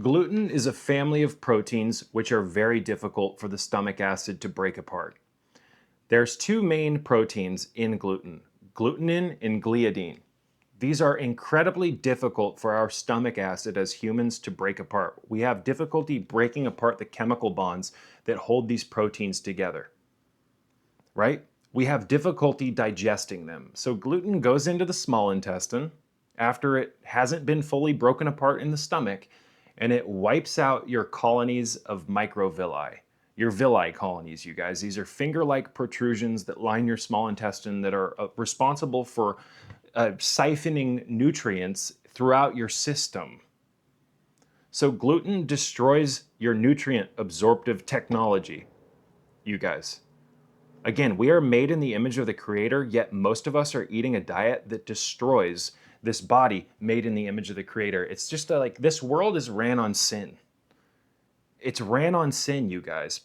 Gluten is a family of proteins which are very difficult for the stomach acid to break apart. There's two main proteins in gluten, glutenin and gliadin. These are incredibly difficult for our stomach acid as humans to break apart. We have difficulty breaking apart the chemical bonds that hold these proteins together, right? We have difficulty digesting them. So gluten goes into the small intestine after it hasn't been fully broken apart in the stomach, and it wipes out your colonies of microvilli. Your villi colonies, you guys. These are finger-like protrusions that line your small intestine that are responsible for siphoning nutrients throughout your system. So gluten destroys your nutrient absorptive technology, you guys. Again, we are made in the image of the Creator, yet most of us are eating a diet that destroys this body made in the image of the Creator. It's just like this world is ran on sin. It's ran on sin, you guys.